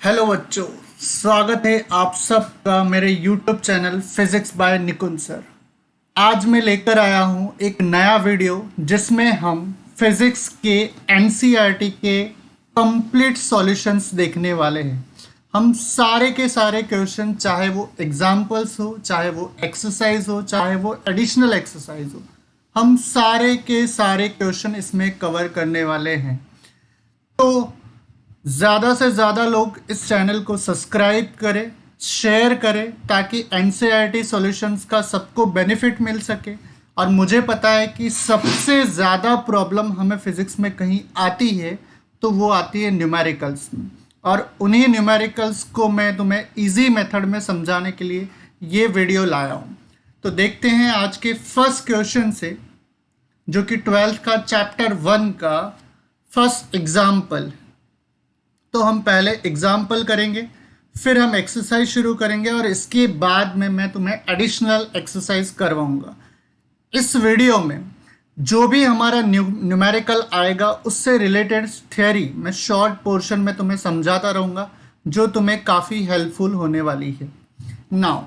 Hello बच्चों, स्वागत है आप सबका मेरे यूट्यूब चैनल फिजिक्स बाय निकुंज सर। आज मैं लेकर आया हूं एक नया वीडियो जिसमें हम फिजिक्स के एनसीईआरटी के कंप्लीट सॉल्यूशंस देखने वाले हैं। हम सारे के सारे क्वेश्चन, चाहे वो एग्जाम्पल्स हो, चाहे वो एक्सरसाइज हो, चाहे वो एडिशनल एक्सरसाइज हो, हम सारे के सारे क्वेश्चन इसमें कवर करने वाले हैं। तो ज़्यादा से ज़्यादा लोग इस चैनल को सब्सक्राइब करें, शेयर करें, ताकि एनसीईआरटी सॉल्यूशंस का सबको बेनिफिट मिल सके। और मुझे पता है कि सबसे ज़्यादा प्रॉब्लम हमें फिज़िक्स में कहीं आती है तो वो आती है न्यूमेरिकल्स में, और उन्हीं न्यूमेरिकल्स को मैं तुम्हें इजी मेथड में समझाने के लिए ये वीडियो लाया हूँ। तो देखते हैं आज के फर्स्ट क्वेश्चन से, जो कि 12th का चैप्टर 1 का फर्स्ट एग्जाम्पल। तो हम पहले एग्जाम्पल करेंगे, फिर हम एक्सरसाइज शुरू करेंगे, और इसके बाद में मैं तुम्हें एडिशनल एक्सरसाइज करवाऊंगा। इस वीडियो में जो भी हमारा न्यूमेरिकल आएगा उससे रिलेटेड थियोरी मैं शॉर्ट पोर्शन में तुम्हें समझाता रहूँगा, जो तुम्हें काफ़ी हेल्पफुल होने वाली है। नाउ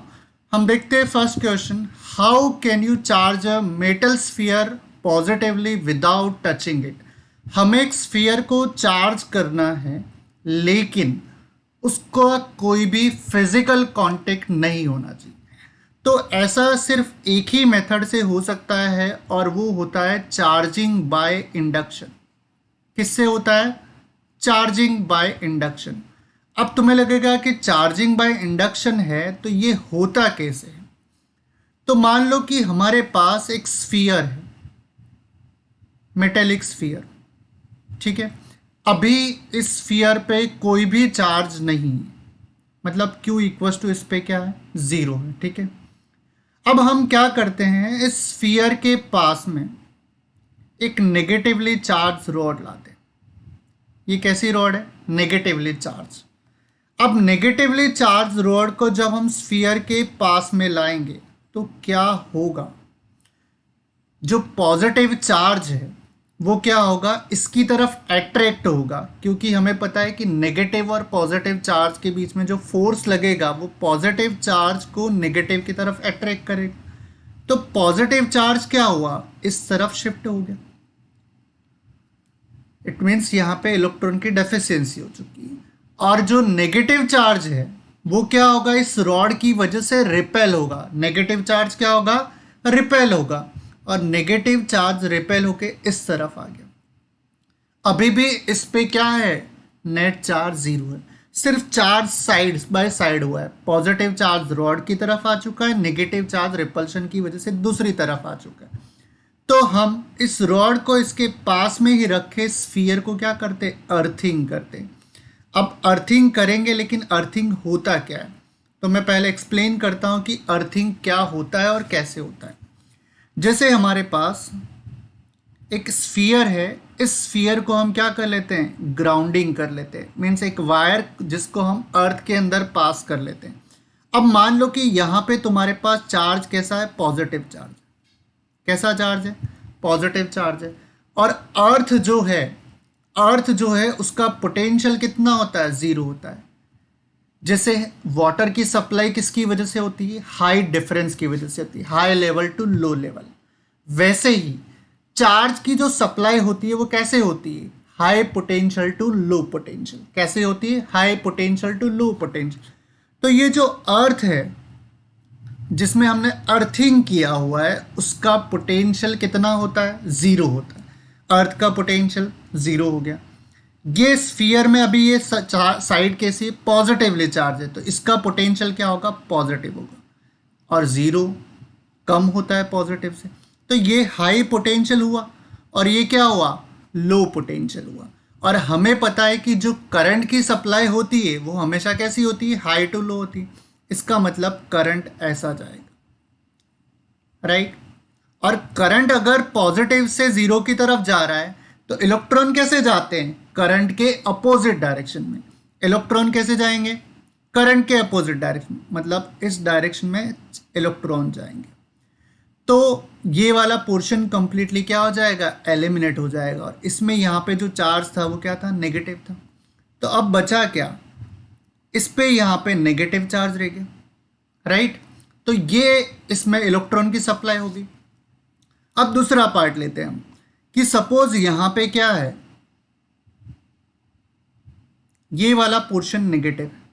हम देखते हैं first question. How can you charge a metal sphere positively without touching it. हमें एक स्फीयर को चार्ज करना है, लेकिन उसको कोई भी फिजिकल कांटेक्ट नहीं होना चाहिए। तो ऐसा सिर्फ एक ही मेथड से हो सकता है, और वो होता है चार्जिंग बाय इंडक्शन। किससे होता है? Charging by induction. अब तुम्हें लगेगा कि चार्जिंग बाय इंडक्शन है तो ये होता कैसे है। तो मान लो कि हमारे पास एक स्फीयर है, मेटेलिक स्फीयर, ठीक है। अभी इस स्फीयर पे कोई भी चार्ज नहीं है, मतलब Q इक्वल्स टू इस पे क्या है? 0 है, ठीक है। अब हम क्या करते हैं, इस स्फीयर के पास में एक नेगेटिवली चार्ज रॉड लाते हैं। ये कैसी रॉड है? Negatively charge. अब नेगेटिवली चार्ज रॉड को जब हम स्फीयर के पास में लाएंगे तो क्या होगा? जो पॉजिटिव चार्ज है वो क्या होगा? इसकी तरफ अट्रैक्ट होगा, क्योंकि हमें पता है कि नेगेटिव और पॉजिटिव चार्ज के बीच में जो फोर्स लगेगा वो पॉजिटिव चार्ज को नेगेटिव की तरफ अट्रैक्ट करेगा। तो पॉजिटिव चार्ज क्या हुआ? इस तरफ शिफ्ट हो गया। इट मीन्स यहाँ पे इलेक्ट्रॉन की डेफिशिएंसी हो चुकी है। और जो नेगेटिव चार्ज है वो क्या होगा? इस रॉड की वजह से रिपेल होगा। नेगेटिव चार्ज क्या होगा? रिपेल होगा। और नेगेटिव चार्ज रिपेल होके इस तरफ आ गया। अभी भी इस पे क्या है? नेट चार्ज 0 है। सिर्फ चार्ज साइड बाय साइड हुआ है। पॉजिटिव चार्ज रॉड की तरफ आ चुका है, नेगेटिव चार्ज रिपल्शन की वजह से दूसरी तरफ आ चुका है। तो हम इस रॉड को इसके पास में ही रखे स्फीयर को क्या करते? अर्थिंग करते। अब अर्थिंग करेंगे, लेकिन अर्थिंग होता क्या है? तो मैं पहले एक्सप्लेन करता हूं कि अर्थिंग क्या होता है और कैसे होता है। जैसे हमारे पास एक स्फीयर है, इस स्फीयर को हम क्या कर लेते हैं? ग्राउंडिंग कर लेते हैं। मीन्स एक वायर जिसको हम अर्थ के अंदर पास कर लेते हैं। अब मान लो कि यहाँ पे तुम्हारे पास चार्ज कैसा है? Positive charge. कैसा चार्ज है? पॉजिटिव चार्ज है। और अर्थ जो है उसका पोटेंशियल कितना होता है? 0 होता है। जैसे वाटर की सप्लाई किसकी वजह से होती है? हाई डिफरेंस की वजह से होती है, high level to low level. वैसे ही चार्ज की जो सप्लाई होती है वो कैसे होती है? High potential to low potential. कैसे होती है? High potential to low potential. तो ये जो अर्थ है जिसमें हमने अर्थिंग किया हुआ है, उसका पोटेंशियल कितना होता है? 0 होता है। अर्थ का पोटेंशियल 0 हो गया। ये स्फीयर में अभी ये साइड कैसी? पॉजिटिवली चार्ज है, तो इसका पोटेंशियल क्या होगा? पॉजिटिव होगा। और 0 कम होता है पॉजिटिव से, तो ये हाई पोटेंशियल हुआ। और ये क्या हुआ? लो पोटेंशियल हुआ। और हमें पता है कि जो करंट की सप्लाई होती है वो हमेशा कैसी होती है? हाई टू लो होती है। इसका मतलब करंट ऐसा जाएगा, राइट। और करंट अगर पॉजिटिव से 0 की तरफ जा रहा है तो इलेक्ट्रॉन कैसे जाते हैं? करंट के अपोजिट डायरेक्शन में। इलेक्ट्रॉन कैसे जाएंगे? करंट के अपोजिट डायरेक्शन, मतलब इस डायरेक्शन में इलेक्ट्रॉन जाएंगे। तो ये वाला पोर्शन कंप्लीटली क्या हो जाएगा? एलिमिनेट हो जाएगा। और इसमें यहाँ पे जो चार्ज था वो क्या था? नेगेटिव था। तो अब बचा क्या? इस पे यहाँ पे नेगेटिव चार्ज रह गया, राइट। तो ये इसमें इलेक्ट्रॉन की सप्लाई होगी। अब दूसरा पार्ट लेते हैं हम कि सपोज यहाँ पे क्या है, ये वाला पोर्शन नेगेटिव है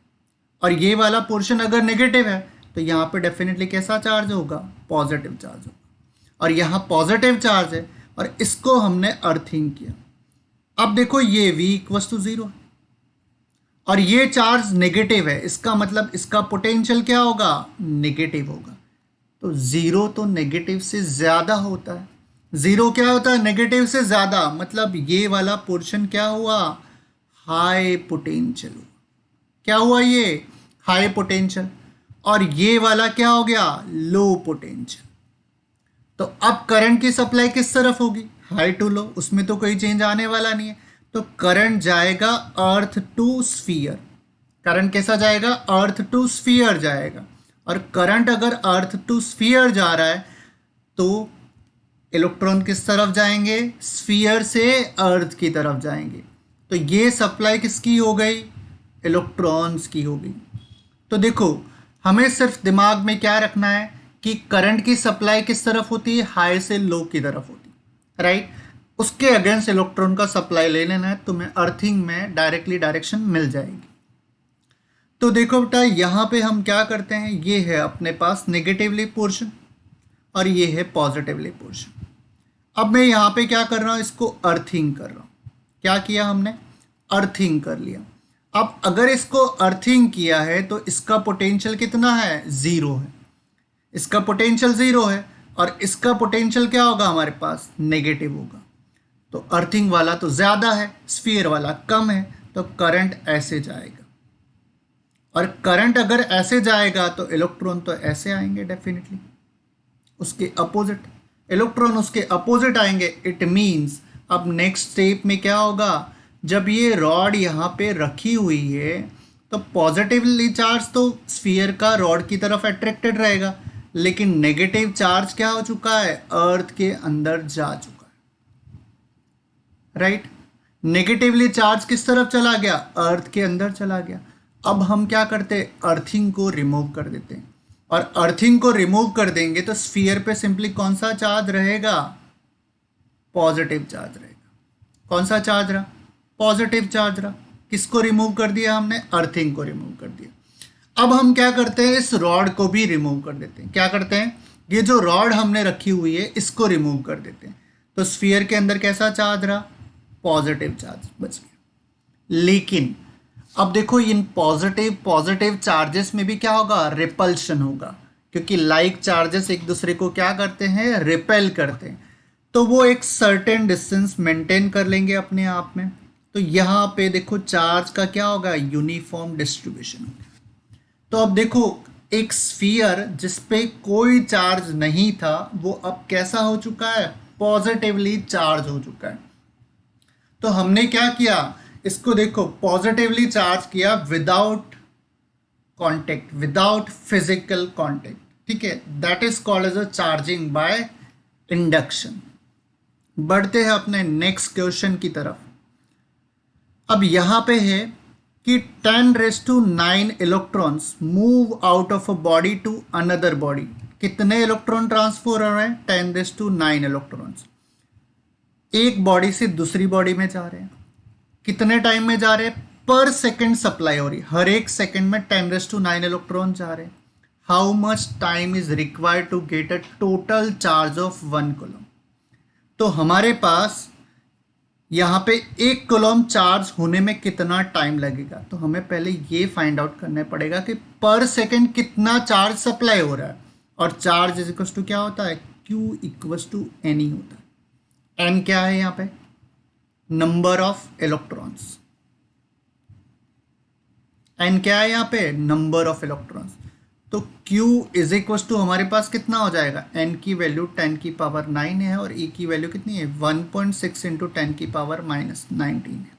और ये वाला पोर्शन अगर नेगेटिव है तो यहाँ पे डेफिनेटली कैसा चार्ज होगा, पॉजिटिव चार्ज होगा। और यहाँ पॉजिटिव चार्ज है और इसको हमने अर्थिंग किया। अब देखो ये V इक्वल्स टू 0 है और ये चार्ज नेगेटिव है, इसका मतलब इसका पोटेंशियल क्या होगा, नेगेटिव होगा। तो 0 तो नेगेटिव से ज़्यादा होता है, 0 क्या होता है, नेगेटिव से ज़्यादा, मतलब ये वाला पोर्शन क्या हुआ, हाई पोटेंशियल हुआ। क्या हुआ, ये हाई पोटेंशियल। और ये वाला क्या हो गया, लो पोटेंशियल। तो अब करंट की सप्लाई किस तरफ होगी, हाई टू लो, उसमें तो कोई चेंज आने वाला नहीं है। तो करंट जाएगा अर्थ टू स्फीयर। करंट कैसा जाएगा, अर्थ टू स्फीयर जाएगा। और करंट अगर अर्थ टू स्फीयर जा रहा है तो इलेक्ट्रॉन किस तरफ जाएंगे, स्फीयर से अर्थ की तरफ जाएंगे। तो ये सप्लाई किसकी हो गई, इलेक्ट्रॉन्स की हो गई। तो देखो हमें सिर्फ दिमाग में क्या रखना है कि करंट की सप्लाई किस तरफ होती है, हाई से लो की तरफ होती है, राइट। उसके अगेंस्ट इलेक्ट्रॉन का सप्लाई ले लेना है, तुम्हें अर्थिंग में डायरेक्टली डायरेक्शन मिल जाएगी। तो देखो बेटा यहाँ पे हम क्या करते हैं, ये है अपने पास नेगेटिवली पोर्शन और ये है पॉजिटिवली पोर्शन। अब मैं यहाँ पे क्या कर रहा हूँ, इसको अर्थिंग कर रहा हूँ। क्या किया हमने, अर्थिंग कर लिया। अब अगर इसको अर्थिंग किया है तो इसका पोटेंशियल कितना है, 0 है। इसका पोटेंशियल 0 है और इसका पोटेंशियल क्या होगा हमारे पास, नेगेटिव होगा। तो अर्थिंग वाला तो ज़्यादा है, स्फीयर वाला कम है, तो करंट ऐसे जाएगा। और करंट अगर ऐसे जाएगा तो इलेक्ट्रॉन तो ऐसे आएंगे डेफिनेटली, उसके अपोजिट। इलेक्ट्रॉन उसके अपोजिट आएंगे। इट मीन्स अब नेक्स्ट स्टेप में क्या होगा, जब ये रॉड यहाँ पे रखी हुई है तो पॉजिटिवली चार्ज तो स्फीयर का रॉड की तरफ अट्रैक्टेड रहेगा, लेकिन नेगेटिव चार्ज क्या हो चुका है, अर्थ के अंदर जा चुका है, राइट। नेगेटिवली चार्ज किस तरफ चला गया, अर्थ के अंदर चला गया। अब हम क्या करते हैं, अर्थिंग को रिमूव कर देते हैं। और अर्थिंग को रिमूव कर देंगे तो स्फीयर पे सिंपली कौन सा चार्ज रहेगा, पॉजिटिव चार्ज रहेगा। कौन सा चार्ज रहा, पॉजिटिव चार्ज रहा। किसको रिमूव कर दिया हमने, अर्थिंग को रिमूव कर दिया। अब हम क्या करते हैं, इस रॉड को भी रिमूव कर देते हैं। क्या करते हैं, ये जो रॉड हमने रखी हुई है इसको रिमूव कर देते हैं। तो स्फीयर के अंदर कैसा चार्ज रहा, पॉजिटिव चार्ज बच गया। लेकिन अब देखो इन पॉजिटिव चार्जेस में भी क्या होगा, रिपल्शन होगा, क्योंकि लाइक चार्जेस एक दूसरे को क्या करते हैं, रिपेल करते हैं। तो वो एक सर्टेन डिस्टेंस मेंटेन कर लेंगे अपने आप में। तो यहाँ पे देखो चार्ज का क्या होगा, यूनिफॉर्म डिस्ट्रीब्यूशन होगा। तो अब देखो एक स्फीयर जिस पे कोई चार्ज नहीं था वो अब कैसा हो चुका है, पॉजिटिवली चार्ज हो चुका है। तो हमने क्या किया, इसको देखो पॉजिटिवली चार्ज किया without contact, without physical contact, ठीक है। That is called as a charging by induction. बढ़ते हैं अपने नेक्स्ट क्वेश्चन की तरफ। अब यहां पे है कि 10⁹ electrons move out of a body to another body. कितने इलेक्ट्रॉन ट्रांसफर हो रहे हैं, 10⁹ इलेक्ट्रॉन्स एक बॉडी से दूसरी बॉडी में जा रहे हैं। कितने टाइम में जा रहे हैं, पर सेकंड सप्लाई हो रही है, हर एक सेकंड में 10⁹ इलेक्ट्रॉन जा रहे हैं। How much time is required to get a total charge of 1 coulomb. तो हमारे पास यहाँ पे 1 कूलम चार्ज होने में कितना टाइम लगेगा। तो हमें पहले ये फाइंड आउट करना पड़ेगा कि पर सेकंड कितना चार्ज सप्लाई हो रहा है। और चार्ज इज इक्वल टू क्या होता है, Q इक्वल टू N होता है। N क्या है यहाँ पे, नंबर ऑफ इलेक्ट्रॉन्स। N क्या है यहाँ पे, नंबर ऑफ इलेक्ट्रॉन्स। तो Q इज इक्वल टू हमारे पास कितना हो जाएगा, N की वैल्यू 10⁹ है और E की वैल्यू कितनी है, 1.6 इंटू 10⁻⁻19 है,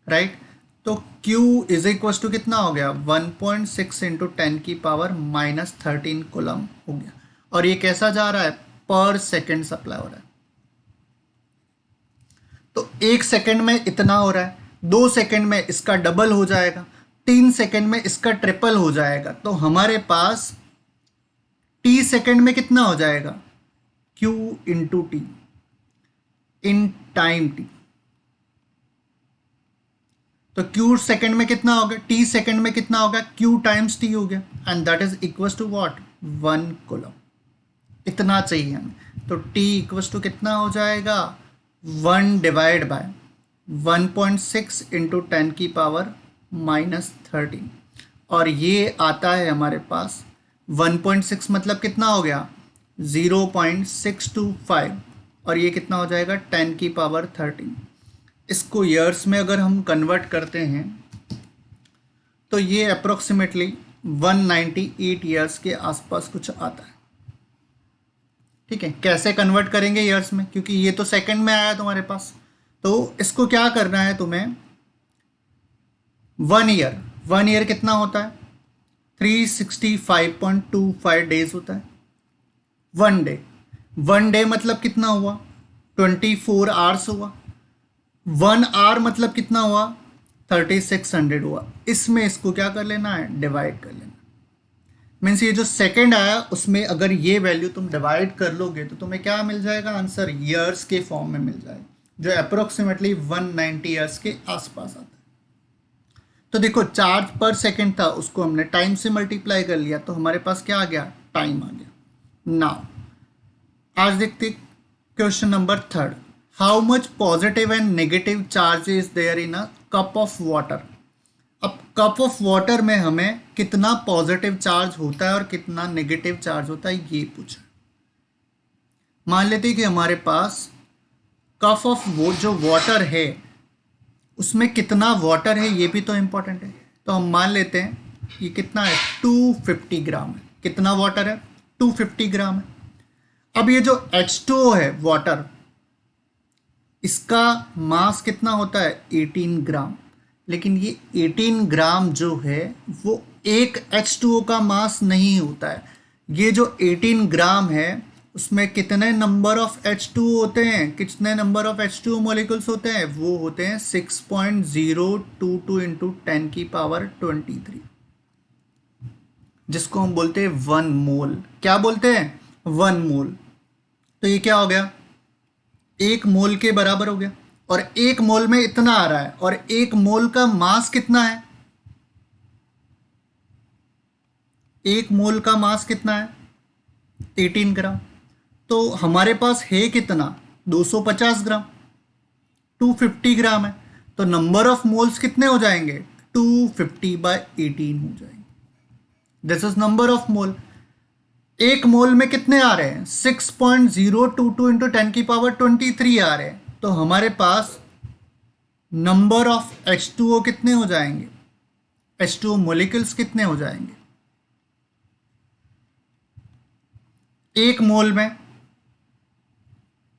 राइट। तो Q इज इक्वल टू कितना हो गया, 1.6 इंटू 10⁻13 कूलम हो गया। और ये कैसा जा रहा है, पर सेकेंड सप्लाई हो रहा है। तो 1 सेकेंड में इतना हो रहा है, 2 सेकेंड में इसका डबल हो जाएगा, 3 सेकंड में इसका ट्रिपल हो जाएगा, तो हमारे पास टी सेकंड में कितना हो जाएगा, Q into T in time T. तो Q सेकंड में कितना होगा, T सेकंड में कितना होगा, Q टाइम्स T हो गया, and that is equals to what, 1 coulomb. इतना चाहिए हमें, तो T इक्वल्स टू कितना हो जाएगा, 1 डिवाइड बाय 1.6 इंटू 10 की पावर -13, और ये आता है हमारे पास 1.6 मतलब कितना हो गया, 0.625, और ये कितना हो जाएगा 10 की पावर 13। इसको ईयर्स में अगर हम कन्वर्ट करते हैं तो ये अप्रोक्सीमेटली 198 ईयर्स के आसपास कुछ आता है। ठीक है, कैसे कन्वर्ट करेंगे ईयर्स में, क्योंकि ये तो सेकंड में आया तुम्हारे पास, तो इसको क्या करना है तुम्हें, 1 ईयर कितना होता है, 365.25 डेज होता है। 1 डे मतलब कितना हुआ, 24 आवर्स हुआ। 1 आवर मतलब कितना हुआ, 3600 हुआ। इसमें इसको क्या कर लेना है, डिवाइड कर लेना। मीन्स ये जो सेकंड आया उसमें अगर ये वैल्यू तुम डिवाइड कर लोगे तो तुम्हें क्या मिल जाएगा, आंसर ईयर्स के फॉर्म में मिल जाएगा, जो अप्रोक्सीमेटली 190 ईयर्स के आसपास आता है। तो देखो चार्ज पर सेकंड था, उसको हमने टाइम से मल्टीप्लाई कर लिया, तो हमारे पास क्या आ गया, टाइम आ गया। नाउ आज देखते question number 3, how much positive and negative charge is there in a cup of water. अब कप ऑफ वाटर में हमें कितना पॉजिटिव चार्ज होता है और कितना नेगेटिव चार्ज होता है ये पूछा। मान लेते हैं कि हमारे पास कप ऑफ वो जो वाटर है उसमें कितना वाटर है ये भी तो इंपॉर्टेंट है। तो हम मान लेते हैं ये कितना है, 250 ग्राम है। कितना वाटर है, 250 ग्राम है। अब ये जो H2O है वाटर, इसका मास कितना होता है, 18 ग्राम। लेकिन ये 18 ग्राम जो है वो एक H2O का मास नहीं होता है। ये जो 18 ग्राम है उसमें कितने नंबर ऑफ H2O होते हैं, कितने नंबर ऑफ H2O मॉलिक्यूल्स होते हैं, वो होते हैं 6.022 इंटू 10 की पावर 23, जिसको हम बोलते हैं 1 मोल। क्या बोलते हैं, 1 मोल। तो ये क्या हो गया, 1 मोल के बराबर हो गया, और 1 मोल में इतना आ रहा है, और 1 मोल का मास कितना है, 1 मोल का मास कितना है, 18 ग्राम। तो हमारे पास है कितना, 250 ग्राम। 250 ग्राम है, तो नंबर ऑफ मोल्स कितने हो जाएंगे, 250/18 हो जाएंगे। This is number of mole. 1 मोल में कितने आ रहे हैं, 6.022 इंटू 10 की पावर 23 आ रहे हैं। तो हमारे पास नंबर ऑफ H2O कितने हो जाएंगे, H2O मोलिक्यूल्स कितने हो जाएंगे, 1 मोल में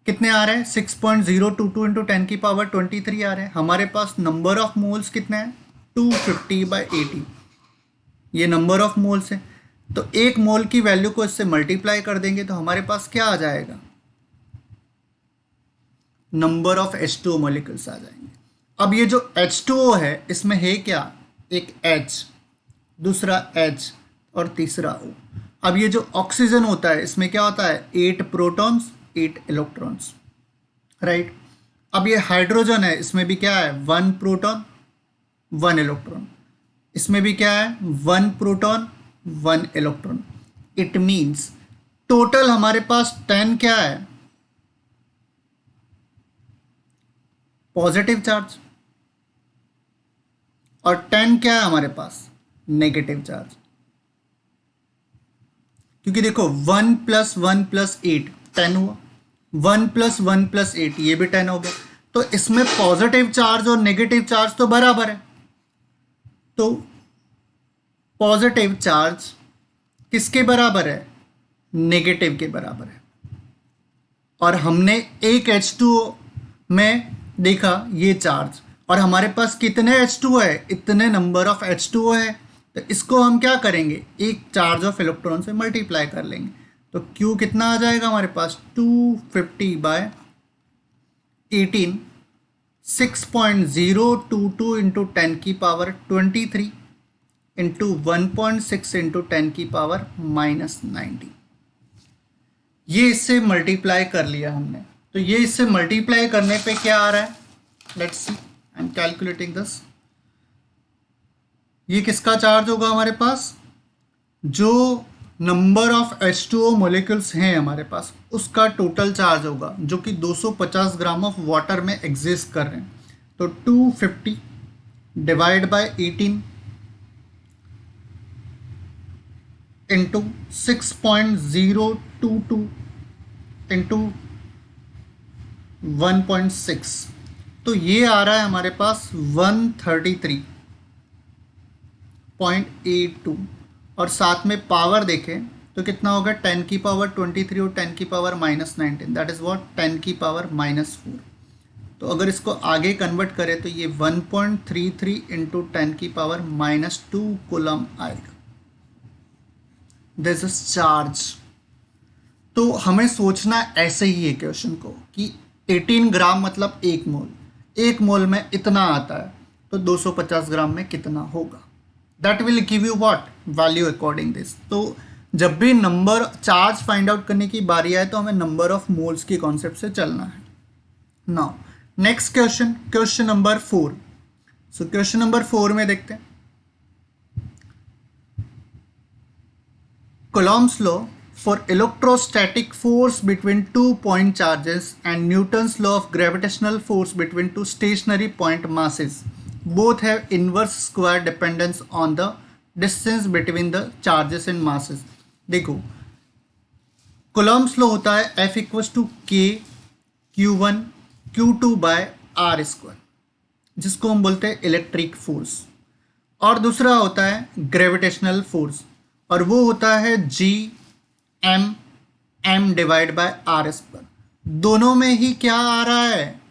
कितने आ रहे हैं, 6.022 इंटू 10 की पावर 23 आ रहे हैं। हमारे पास नंबर ऑफ मोल्स कितने हैं, 250/18, ये नंबर ऑफ मोल्स है। तो 1 मोल की वैल्यू को इससे मल्टीप्लाई कर देंगे तो हमारे पास क्या आ जाएगा, नंबर ऑफ H2O मॉलिक्यूल्स आ जाएंगे। अब ये जो H2O है इसमें है क्या, एक H, दूसरा H और तीसरा O। अब ये जो ऑक्सीजन होता है इसमें क्या होता है, 8 प्रोटॉन्स 8 इलेक्ट्रॉन्स, राइट। अब ये हाइड्रोजन है, इसमें भी क्या है, 1 प्रोटॉन 1 इलेक्ट्रॉन। इसमें भी क्या है, 1 proton 1 electron. It means total हमारे पास 10 क्या है, पॉजिटिव चार्ज, और 10 क्या है हमारे पास, नेगेटिव चार्ज। क्योंकि देखो 1 + 1 + 8 10 हुआ, 1 + 1 + 8 ये भी 10 हो गया। तो इसमें पॉजिटिव चार्ज और नेगेटिव चार्ज तो बराबर है, तो पॉजिटिव चार्ज किसके बराबर है, नेगेटिव के बराबर है। और हमने एक H2O में देखा ये चार्ज, और हमारे पास कितने H2O है, इतने नंबर ऑफ H2O है। तो इसको हम क्या करेंगे, एक चार्ज ऑफ इलेक्ट्रॉन से मल्टीप्लाई कर लेंगे। तो Q कितना आ जाएगा हमारे पास, 250/18, 6.022 इंटू 10 की पावर 23, इंटू 1.6 इंटू 10 की पावर माइनस 90। ये इससे मल्टीप्लाई कर लिया हमने, तो ये इससे मल्टीप्लाई करने पे क्या आ रहा है, let's see, I am calculating this. ये किसका चार्ज होगा हमारे पास, जो नंबर ऑफ H2O मॉलिक्यूल्स हैं हमारे पास उसका टोटल चार्ज होगा, जो कि 250 ग्राम ऑफ वाटर में एग्जिस्ट कर रहे हैं। तो 250 डिवाइड बाय 18 इंटू 6.022 इंटू 1.6, तो ये आ रहा है हमारे पास 133.82, और साथ में पावर देखें तो कितना होगा, 10 की पावर 23 और 10 की power minus 19, that is what 10 की पावर माइनस 4। तो अगर इसको आगे कन्वर्ट करें तो ये 1.33 इंटू 10 की पावर माइनस 2 कूलम आएगा, दिस इज चार्ज। तो हमें सोचना ऐसे ही है क्वेश्चन को कि 18 ग्राम मतलब 1 मोल, 1 मोल में इतना आता है, तो 250 ग्राम में कितना होगा, that will give you what value according this. तो जब भी नंबर चार्ज फाइंड आउट करने की बारी आए तो हमें नंबर ऑफ मोल्स की कॉन्सेप्ट से चलना है। Now next question, question number 4। So question number 4 में देखते हैं, Coulomb's law for electrostatic force between two point charges and Newton's law of gravitational force between two stationary point masses both have inverse square dependence on the distance between the charges and masses। देखो Coulomb's law होता है F equals to K Q1 Q2 by R square, जिसको हम बोलते हैं electric force, और दूसरा होता है ग्रेविटेशनल फोर्स, और वो होता है G M divide by R square. दोनों में ही क्या आ रहा है,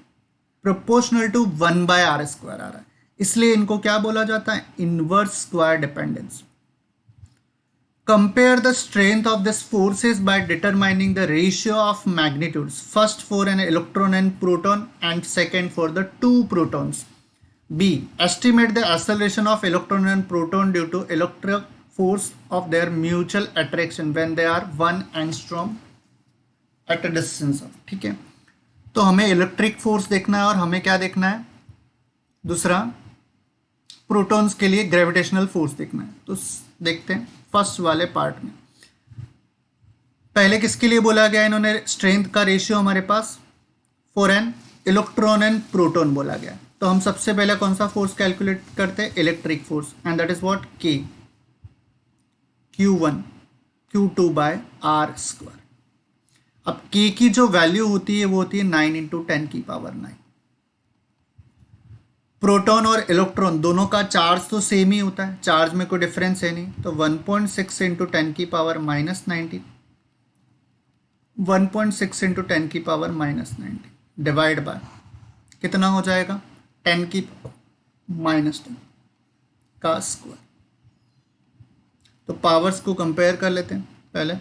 proportional to 1 by R square आ रहा है, इसलिए इनको क्या बोला जाता है, inverse square dependence. Compare the strength of this forces by determining the ratio of magnitudes, first for an electron and proton and second for the 2 protons. B estimate the acceleration of electron and proton due to electric force of their mutual attraction when they are 1 angstrom at a distance of, ठीक है। तो हमें electric force देखना है और हमें क्या देखना है, दूसरा प्रोटॉन्स के लिए ग्रेविटेशनल फोर्स देखना है। तो देखते हैं फर्स्ट वाले पार्ट में, पहले किसके लिए बोला गया इन्होंने, स्ट्रेंथ का रेशियो हमारे पास for an electron and proton बोला गया। तो हम सबसे पहले कौन सा फोर्स कैलकुलेट करते हैं, electric force, and that is what K Q1 Q2 by R square. अब K की जो वैल्यू होती है वो होती है 9 इंटू 10 की पावर 9। प्रोटॉन और इलेक्ट्रॉन दोनों का चार्ज तो सेम ही होता है, चार्ज में कोई डिफरेंस है नहीं, तो 1.6 इंटू 10 की पावर माइनस 90, 1.6 इंटू 10 की पावर माइनस 90 डिवाइड बाय कितना हो जाएगा, 10 की माइनस 10 का स्क्वायर। तो पावर्स को कंपेयर कर लेते हैं पहले,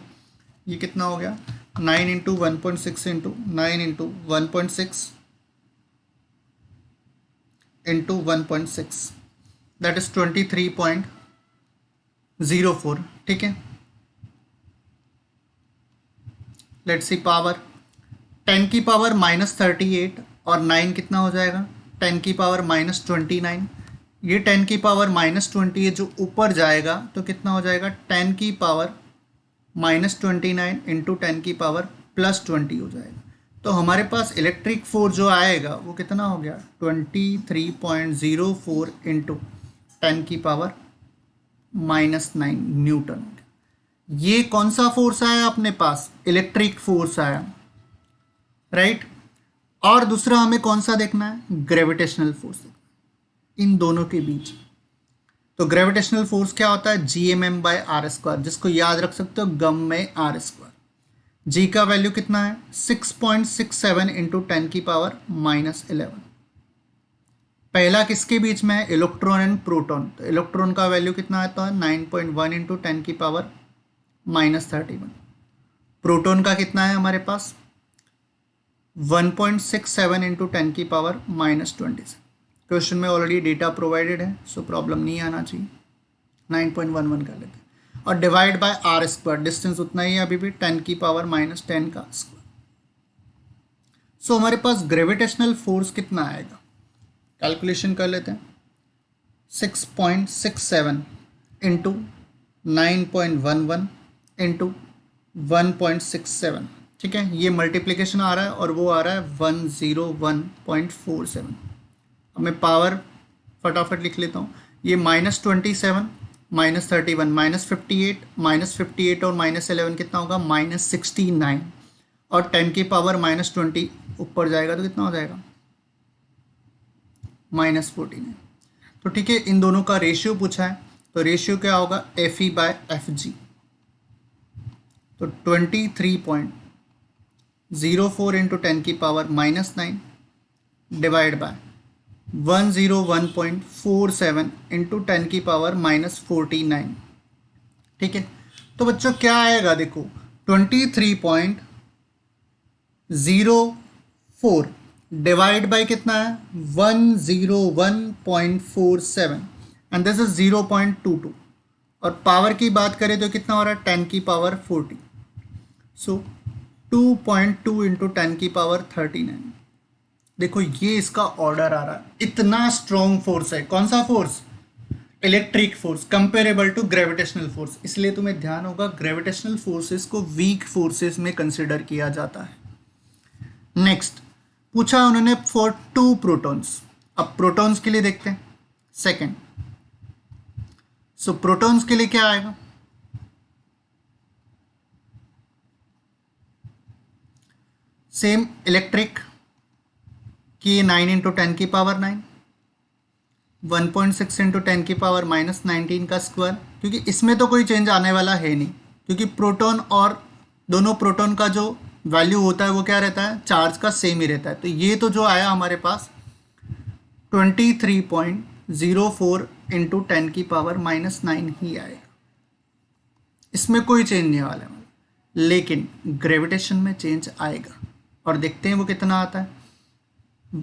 ये कितना हो गया, 9 into 1.6 into 9 into 1.6 into 1.6, that is 23.04, ठीक है। लेट्स सी पावर, 10 की पावर माइनस 38 और 9 कितना हो जाएगा, 10 की पावर माइनस 29, ये 10 की पावर माइनस 20 है जो ऊपर जाएगा तो कितना हो जाएगा, 10 की पावर माइनस 29 इंटू 10 की पावर प्लस 20 हो जाएगा। तो हमारे पास इलेक्ट्रिक फोर्स जो आएगा वो कितना हो गया, 23.04 इंटू 10 की पावर माइनस 9 न्यूटन। ये कौन सा फोर्स आया अपने पास, इलेक्ट्रिक फोर्स आया, राइट। और दूसरा हमें कौन सा देखना है, ग्रेविटेशनल फोर्स, इन दोनों के बीच। तो ग्रेविटेशनल फोर्स क्या होता है, GMM बाय आर स्क्वायर, जिसको याद रख सकते हो गम में आर स्क्वायर। जी का वैल्यू कितना है, 6.67 इंटू 10 की पावर माइनस 11। पहला किसके बीच में है, इलेक्ट्रॉन एंड प्रोटॉन, तो इलेक्ट्रॉन का वैल्यू कितना आता है, 9.1 इंटू 10 की पावर माइनस 31। प्रोटॉन का कितना है हमारे पास, 1.67 इंटू 10 की पावर माइनस 27। क्वेश्चन में ऑलरेडी डेटा प्रोवाइडेड है, सो प्रॉब्लम नहीं आना चाहिए। 9.11 कर लेते हैं, और divide by R square, distance उतना ही है अभी भी, 10 की पावर माइनस 10 का स्क्वायर। सो हमारे पास ग्रेविटेशनल फोर्स कितना आएगा, कैलकुलेशन कर लेते हैं। 6.67 इंटू 9.11 इंटू 1.67, ठीक है, ये मल्टीप्लिकेशन आ रहा है और वो आ रहा है 101.47। अब मैं पावर फटाफट लिख लेता हूँ। ये -27 -31 -58 और -11 कितना होगा, -69, और 10 की पावर -20 ऊपर जाएगा तो कितना हो जाएगा, -49। तो ठीक है, इन दोनों का रेशियो पूछा है, तो रेशियो क्या होगा, FE बाय FG। तो 23.04 इंटू 10 की पावर -9 डिवाइड बाय 101.47 इंटू 10 की पावर -49, ठीक है। तो बच्चों क्या आएगा, देखो 23.04 डिवाइड बाय कितना है, 101.47 एंड दिस इज 0.22, और पावर की बात करें तो कितना हो रहा है, 10 की पावर 40। सो 2.2 इंटू 10 की पावर 39। देखो ये इसका ऑर्डर आ रहा है, इतना स्ट्रॉन्ग फोर्स है। कौन सा force, electric force, comparable to gravitational force. इसलिए तुम्हें ध्यान होगा ग्रेविटेशनल फोर्सेस को वीक फोर्सेस में कंसिडर किया जाता है। नेक्स्ट पूछा उन्होंने फॉर 2 प्रोटॉन्स। अब प्रोटॉन्स के लिए देखते हैं सेकेंड। सो प्रोटॉन्स के लिए क्या आएगा, सेम इलेक्ट्रिक की 9 इंटू 10 की पावर 9, 1.6 इंटू 10 की पावर -19 का स्क्वायर, क्योंकि इसमें तो कोई चेंज आने वाला है नहीं, क्योंकि प्रोटॉन और दोनों प्रोटॉन का जो वैल्यू होता है वो क्या रहता है, चार्ज का सेम ही रहता है। तो ये तो जो आया हमारे पास 23.04 इंटू 10 की पावर -9 ही आएगा, इसमें कोई चेंज नहीं वाला है। लेकिन ग्रेविटेशन में चेंज आएगा, और देखते हैं वो कितना आता है,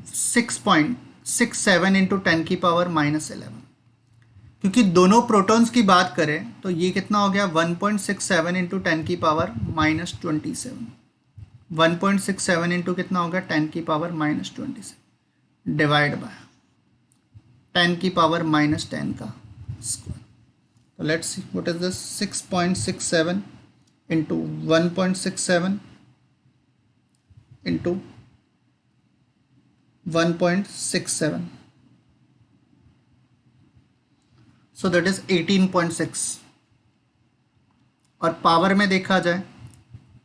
6.67 इंटू 10 की पावर -11। क्योंकि दोनों प्रोटॉन्स की बात करें तो ये कितना हो गया, 1.67 इंटू 10 की पावर -27। 1.67 इंटू कितना हो गया, 10 की पावर -27 डिवाइड बाय 10 की पावर -10 का स्क्वायर। तो let's see what is this, 6.67 into 1.67 into 1.67, so that is 18.6। और पावर में देखा जाए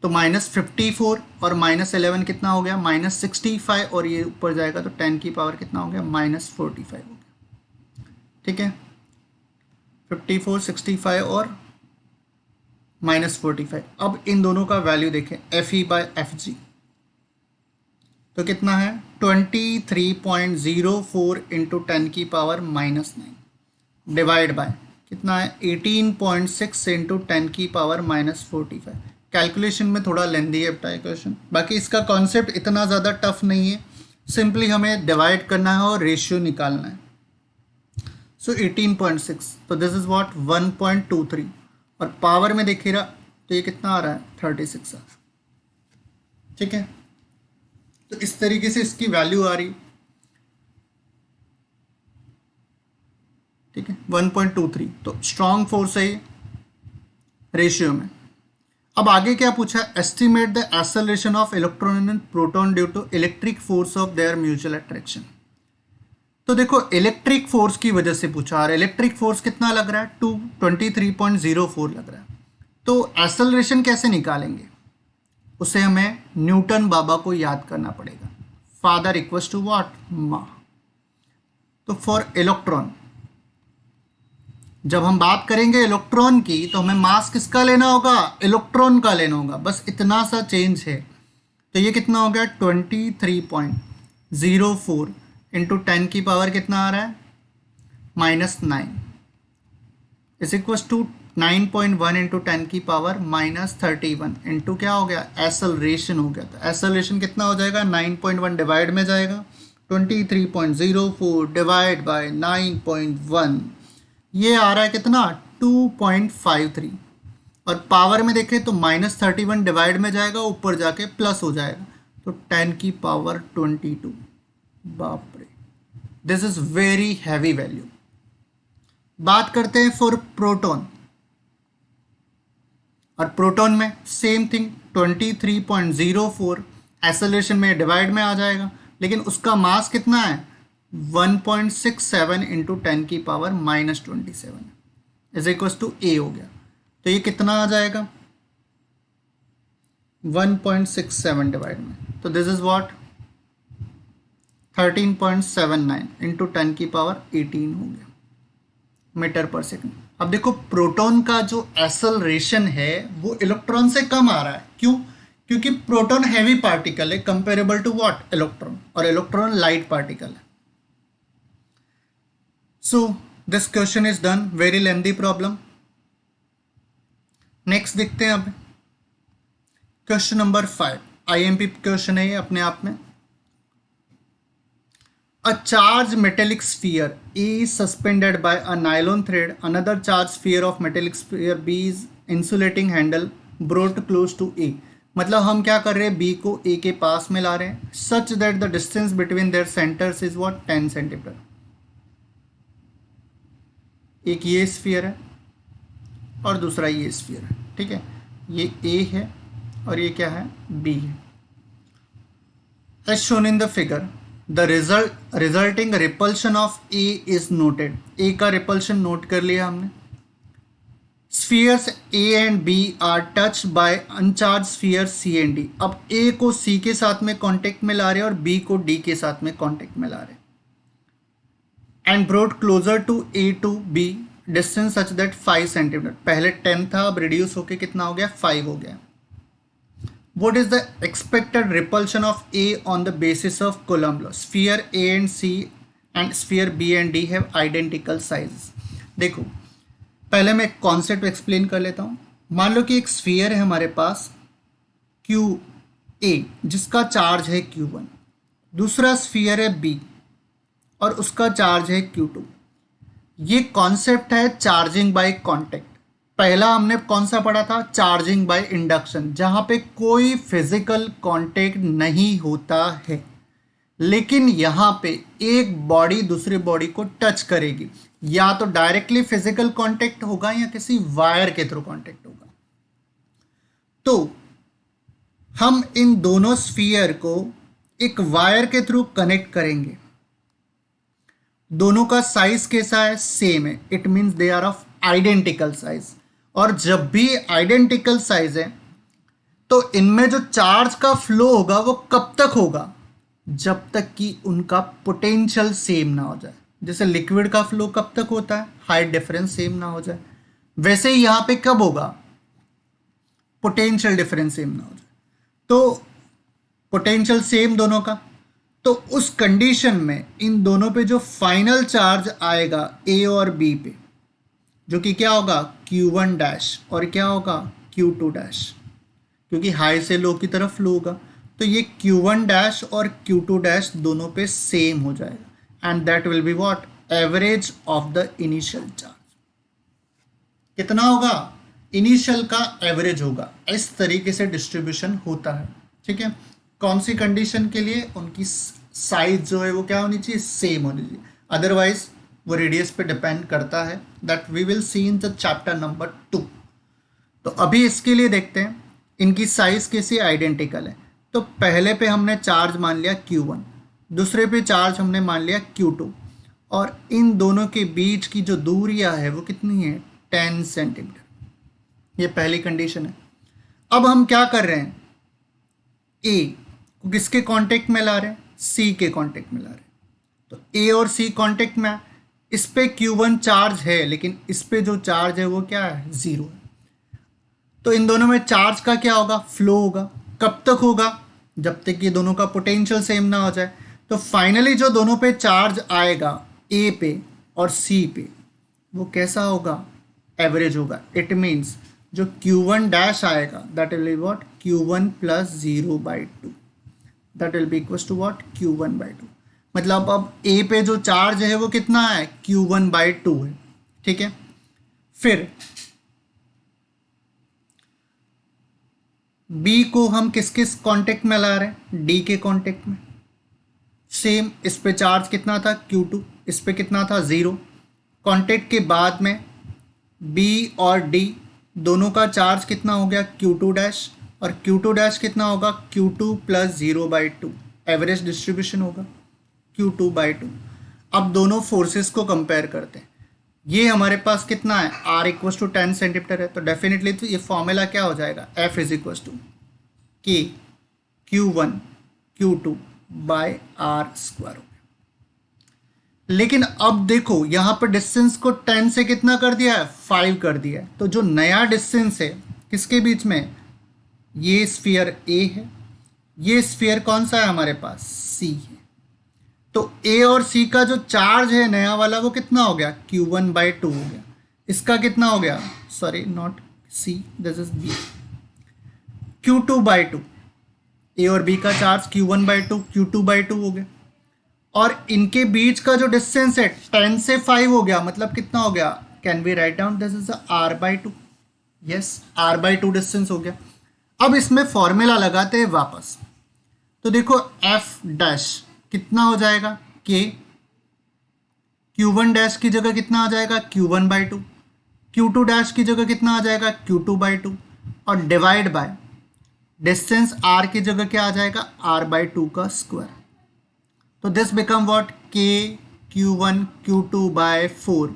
तो -54 और -11 कितना हो गया, -65, और ये ऊपर जाएगा तो 10 की पावर कितना हो गया, -45 हो गया, ठीक है। 54, 65 और -45। अब इन दोनों का वैल्यू देखें, FE बाय FG, तो कितना है, 23.04 इंटू 10 की पावर -9 डिवाइड बाय कितना है, 18.6 इंटू 10 की पावर -45। कैलकुलेशन में थोड़ा लेंदी है कैलकुलेशन, बाकी इसका कॉन्सेप्ट इतना ज़्यादा टफ नहीं है, सिंपली हमें डिवाइड करना है और रेशियो निकालना है। सो 18.6, तो दिस इज व्हाट 1.23, और पावर में देखिए रहा तो ये कितना आ रहा है, 36 आ रहा है, ठीक है। तो इस तरीके से इसकी वैल्यू आ रही, ठीक है, 1.23। तो स्ट्रॉन्ग फोर्स है ये रेशियो में। अब आगे क्या पूछा, estimate the acceleration of electron and proton due to electric force of their mutual attraction. तो देखो इलेक्ट्रिक फोर्स की वजह से पूछा, और इलेक्ट्रिक फोर्स कितना लग रहा है, 23.04 लग रहा है। तो एक्सेलरेशन कैसे निकालेंगे, उसे हमें न्यूटन बाबा को याद करना पड़ेगा। फादर इक्वल्स टू व्हाट, मा। तो फॉर इलेक्ट्रॉन, जब हम बात करेंगे इलेक्ट्रॉन की तो हमें मास किसका लेना होगा, इलेक्ट्रॉन का लेना होगा, बस इतना सा चेंज है। तो ये कितना हो गया, 23.04 इंटू 10 की पावर कितना आ रहा है, -9 इज इक्वल टू 9.1 इंटू 10 की पावर -31 इंटू क्या हो गया, एक्सेलरेशन हो गया। तो एक्सेलरेशन कितना हो जाएगा, 9.1 डिवाइड में जाएगा, 23.04 डिवाइड बाय 9.1, ये आ रहा है कितना, 22.53 और पावर में देखें तो -31 डिवाइड में जाएगा, ऊपर जाके प्लस हो जाएगा, तो 10⁻22। बाप रे, this is very heavy value. बात करते हैं फॉर प्रोटॉन, और प्रोटॉन में सेम थिंग 23.04 एक्सेलरेशन में डिवाइड में आ जाएगा, लेकिन उसका मास कितना है 1.67 इंटू 10⁻⁻27 इज इक्वल टू ए हो गया। तो ये कितना आ जाएगा 1.67 डिवाइड में, तो दिस इज व्हाट 13.79 इंटू 10⁻18 हो गया मीटर पर सेकंड। अब देखो प्रोटॉन का जो एक्सेलरेशन है वो इलेक्ट्रॉन से कम आ रहा है, क्यों? क्योंकि प्रोटॉन हैवी पार्टिकल है कंपेरेबल टू व्हाट इलेक्ट्रॉन, और इलेक्ट्रॉन लाइट पार्टिकल है। So this question is done, very lengthy problem. Next देखते हैं अब क्वेश्चन नंबर 5, आईएमपी क्वेश्चन है ये अपने आप में। A charged metallic sphere A is suspended by a nylon thread. Another charged sphere of metallic sphere B is insulating handle brought close to A. मतलब हम क्या कर रहे हैं, B को A के पास में ला रहे हैं, such that the distance between their centers is what 10 centimetre. एक ये स्फीयर है और दूसरा ये स्फीयर है, ठीक है, ये A है और ये क्या है B है। As shown in the figure, the resulting repulsion of A is noted. A का repulsion नोट कर लिया हमने। Spheres A and B are touched by uncharged spheres C and D. अब A को C के साथ में कांटेक्ट में ला रहे हैं और B को D के साथ में कांटेक्ट में ला रहे हैं। And brought closer to A to B distance such that 5 centimetre, पहले 10 था अब रिड्यूस होके कितना हो गया 5 हो गया। What is the expected repulsion of A on the basis of Coulomb law? Sphere A and C and sphere B and D have identical sizes. देखो पहले मैं एक कॉन्सेप्ट एक्सप्लेन कर लेता हूँ। मान लो कि एक स्फीयर है हमारे पास QA जिसका चार्ज है Q1, दूसरा स्फीयर है B और उसका चार्ज है Q2। ये कॉन्सेप्ट है चार्जिंग बाय कॉन्टेक्ट। पहला हमने कौन सा पढ़ा था, चार्जिंग बाय इंडक्शन, जहां पे कोई फिजिकल कांटेक्ट नहीं होता है, लेकिन यहां पे एक बॉडी दूसरी बॉडी को टच करेगी, या तो डायरेक्टली फिजिकल कांटेक्ट होगा या किसी वायर के थ्रू कांटेक्ट होगा। तो हम इन दोनों स्फीयर को एक वायर के थ्रू कनेक्ट करेंगे। दोनों का साइज कैसा है, सेम है, it means they are of identical size. और जब भी आइडेंटिकल साइज है तो इनमें जो चार्ज का फ्लो होगा वो कब तक होगा, जब तक कि उनका पोटेंशियल सेम ना हो जाए। जैसे लिक्विड का फ्लो कब तक होता है, हाइट डिफरेंस सेम ना हो जाए, वैसे ही यहां पे कब होगा, पोटेंशियल डिफरेंस सेम ना हो जाए। तो पोटेंशियल सेम दोनों का, तो उस कंडीशन में इन दोनों पे जो फाइनल चार्ज आएगा ए और बी पे, जो कि क्या होगा Q1 डैश और क्या होगा Q2 डैश, क्योंकि हाई से लो की तरफ फ्लो होगा, तो ये Q1 डैश और Q2 डैश दोनों पे सेम हो जाएगा, and that will be what average of the initial charge. कितना होगा, इनिशियल का एवरेज होगा। इस तरीके से डिस्ट्रीब्यूशन होता है, ठीक है। कौन सी कंडीशन के लिए, उनकी साइज जो है वो क्या होनी चाहिए, सेम होनी चाहिए, अदरवाइज वो रेडियस पे डिपेंड करता है। That we will see in the chapter number 2। तो अभी इसके लिए देखते हैं इनकी साइज कैसे आइडेंटिकल है। तो पहले पे हमने चार्ज मान लिया Q1, दूसरे पे चार्ज हमने मान लिया Q2, और इन दोनों के बीच की जो दूरियां है वो कितनी है 10 सेंटीमीटर। ये पहली कंडीशन है। अब हम क्या कर रहे हैं, A को किसके कांटेक्ट में ला रहे हैं, C के कांटेक्ट में ला रहे हैं। तो A और C कांटेक्ट में, इस पे Q1 चार्ज है लेकिन इस पे जो चार्ज है वो क्या है, 0 है। तो इन दोनों में चार्ज का क्या होगा, फ्लो होगा। कब तक होगा, जब तक ये दोनों का पोटेंशियल सेम ना हो जाए। तो फाइनली जो दोनों पे चार्ज आएगा A पे और C पे, वो कैसा होगा, एवरेज होगा। इट मीन्स जो Q1 डैश आएगा that will be what Q1 plus 0/2, that will be equals to what Q1/2। मतलब अब A पे जो चार्ज है वो कितना है, Q1/2 है, ठीक है। फिर बी को हम किस किस कांटेक्ट में ला रहे हैं, डी के कांटेक्ट में। सेम इस पे चार्ज कितना था Q2, इस पे कितना था 0। कांटेक्ट के बाद में बी और डी दोनों का चार्ज कितना हो गया Q2 डैश, और Q2 डैश कितना होगा Q2 प्लस 0/2, एवरेज डिस्ट्रीब्यूशन होगा Q2/2। अब दोनों फोर्सेस को कंपेयर करते हैं। ये हमारे पास कितना है, R इक्वस टू 10 सेंटीमीटर है, तो डेफिनेटली तो ये फॉर्मूला क्या हो जाएगा, F is equals to K Q1 Q2 by R square हो गया। लेकिन अब देखो यहाँ पर डिस्टेंस को 10 से कितना कर दिया है, 5 कर दिया है। तो जो नया डिस्टेंस है किसके बीच में, ये स्फीयर A है, ये स्फीयर कौन सा है हमारे पास, C है। तो A और C का जो चार्ज है नया वाला वो कितना हो गया, Q1/2 हो गया। इसका कितना हो गया, sorry not C, this is B, Q2/2। A और B का चार्ज Q1/2 Q2/2 हो गया। और इनके बीच का जो डिस्टेंस है 10 से 5 हो गया, मतलब कितना हो गया, can be write down this is R/2, yes R/2 distance हो गया। अब इसमें फॉर्मूला लगाते हैं वापस। तो देखो F डैश कितना हो जाएगा, K Q1 डैश की जगह कितना आ जाएगा Q1/2, Q2 डैश की जगह कितना आ जाएगा Q2/2, और डिवाइड बाय डिस्टेंस R की जगह क्या आ जाएगा, R/2 का स्क्वायर। तो this become what, K Q1 Q2/4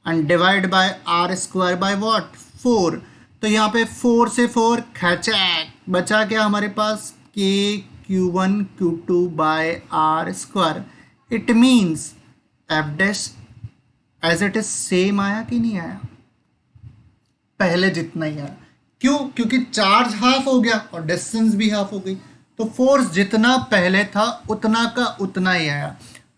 and divide by R square by what, 4। तो यहाँ पे 4 से 4 खैचैक बचा क्या हमारे पास, K Q1 Q2/R square. It means F dash as it is same आया कि नहीं आया, पहले जितना ही आया। क्यों, क्योंकि चार्ज हाफ हो गया और डिस्टेंस भी हाफ हो गई, तो फोर्स जितना पहले था उतना का उतना ही आया।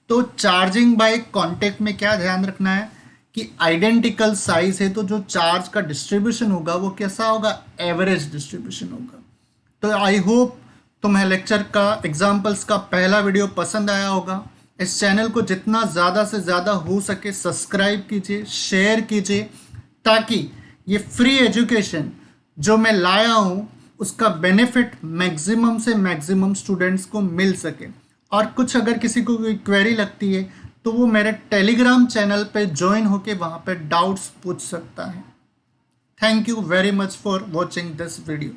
तो चार्जिंग बाय कांटेक्ट में क्या ध्यान रखना है कि आइडेंटिकल साइज है तो जो चार्ज का डिस्ट्रीब्यूशन होगा वो कैसा होगा, एवरेज डिस्ट्रीब्यूशन होगा। तो आई होप तुम्हें लेक्चर का एग्जाम्पल्स का पहला वीडियो पसंद आया होगा। इस चैनल को जितना ज़्यादा से ज़्यादा हो सके सब्सक्राइब कीजिए, शेयर कीजिए, ताकि ये फ्री एजुकेशन जो मैं लाया हूँ उसका बेनिफिट मैक्सिमम से मैक्सिमम स्टूडेंट्स को मिल सके। और कुछ अगर किसी को कोई क्वेरी लगती है तो वो मेरे टेलीग्राम चैनल पे ज्वाइन होके वहाँ पे डाउट्स पूछ सकता है। Thank you very much for watching this video.